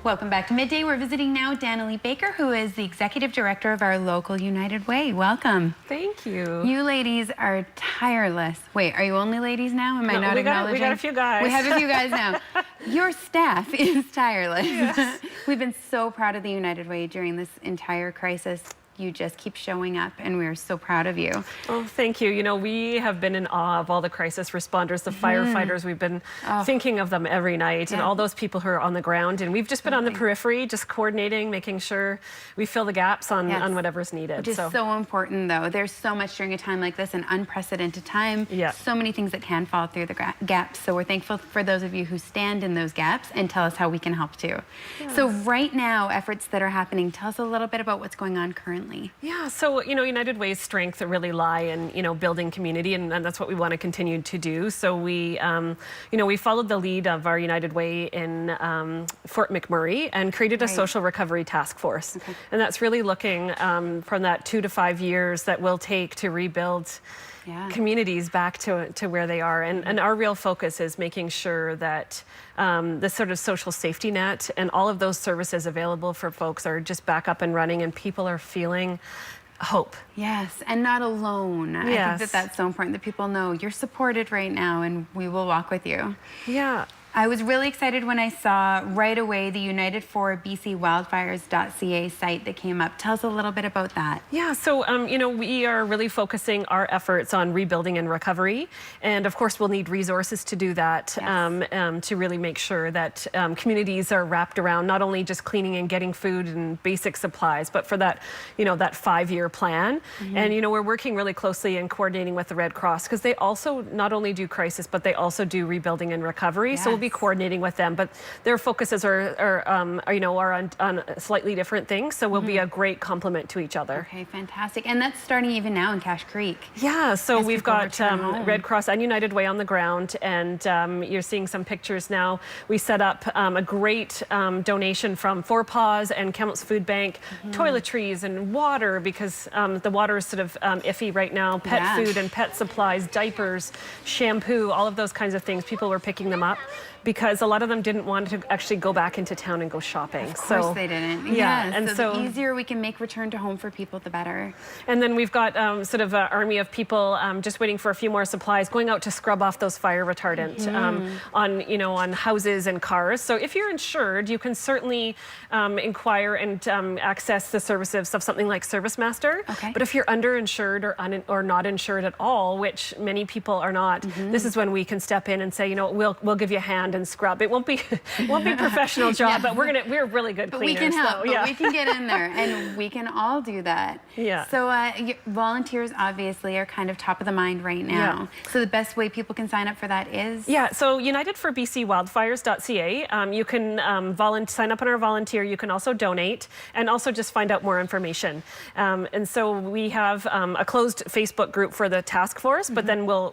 Welcome back to Midday. We're visiting now Danielle Baker, who is the Executive Director of our local United Way. Welcome. Thank you. You ladies are tireless. Wait, are you only ladies now? Am I not acknowledging? We got a few guys. We have a few guys now. Your staff is tireless. Yes. We've been so proud of the United Way during this entire crisis. You just keep showing up, and we're so proud of you. Oh, thank you. You know, we have been in awe of all the crisis responders, the firefighters. We've been thinking of them every night, and all those people who are on the ground. And we've just been on the periphery, just coordinating, making sure we fill the gaps on whatever's needed. Which is so important, though. There's so much during a time like this, an unprecedented time. Yeah. So many things that can fall through the gaps. So we're thankful for those of you who stand in those gaps and tell us how we can help too. Yeah. So right now, efforts that are happening, tell us a little bit about what's going on currently. Yeah, so, you know, United Way's strength really lie in, you know, building community, and that's what we want to continue to do. So we, you know, we followed the lead of our United Way in Fort McMurray and created a social recovery task force. Okay. And that's really looking from that 2 to 5 years that will take to rebuild communities back to where they are. And our real focus is making sure that the sort of social safety net and all of those services available for folks are just back up and running, and people are feeling hope. Yes, and not alone. I think that that's so important, that people know you're supported right now and we will walk with you. Yeah. I was really excited when I saw right away the United4BCWildfires.ca site that came up. Tell us a little bit about that. Yeah, so, you know, we are really focusing our efforts on rebuilding and recovery. And of course, we'll need resources to do that, to really make sure that communities are wrapped around not only just cleaning and getting food and basic supplies, but for that, you know, that 5-year plan. And, you know, we're working really closely and coordinating with the Red Cross, because they also not only do crisis, but they also do rebuilding and recovery. So we'll be coordinating with them, but their focuses are on slightly different things, so we'll be a great complement to each other. Okay, fantastic. And that's starting even now in Cache Creek. Yeah, so we've got Red Cross and United Way on the ground, and you're seeing some pictures now. We set up a great donation from Four Paws and Kamloops Food Bank, toiletries and water, because the water is sort of iffy right now, pet food and pet supplies, diapers, shampoo, all of those kinds of things. People were picking them up because a lot of them didn't want to actually go back into town and go shopping. Of course they didn't. Yeah, and so the easier we can make return to home for people, the better. And then we've got sort of an army of people just waiting for a few more supplies, going out to scrub off those fire retardant on houses and cars. So if you're insured, you can certainly inquire and access the services of something like Service Master. Okay. But if you're underinsured or not insured at all, which many people are not, this is when we can step in and say, you know, we'll give you a hand and scrub. It won't be a professional job, but we're really good cleaners. We can help. But we can get in there, and we can all do that. Yeah. So volunteers obviously are kind of top of the mind right now. Yeah. So the best way people can sign up for that is? Yeah. So United4BCWildfires.ca. You can sign up on our volunteer. You can also donate, and also just find out more information. And so we have a closed Facebook group for the task force, but then we'll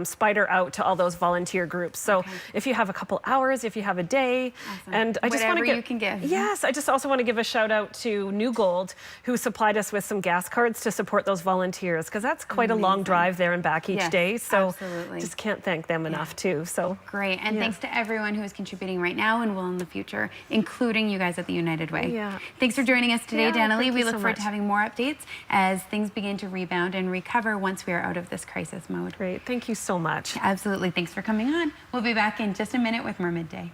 spider out to all those volunteer groups. So if you have a couple hours, if you have a day, and I just want to you can give. Yes, I just also want to give a shout out to New Gold, who supplied us with some gas cards to support those volunteers, because that's quite a long drive there and back each day. So just can't thank them enough too. So great, and thanks to everyone who is contributing right now and will in the future, including you guys at the United Way. Yeah. Thanks for joining us today, Danielle. We look forward to having more updates as things begin to rebound and recover once we are out of this crisis mode. Great, thank you so much. Absolutely, thanks for coming on. We'll be back in just a minute with more Midday.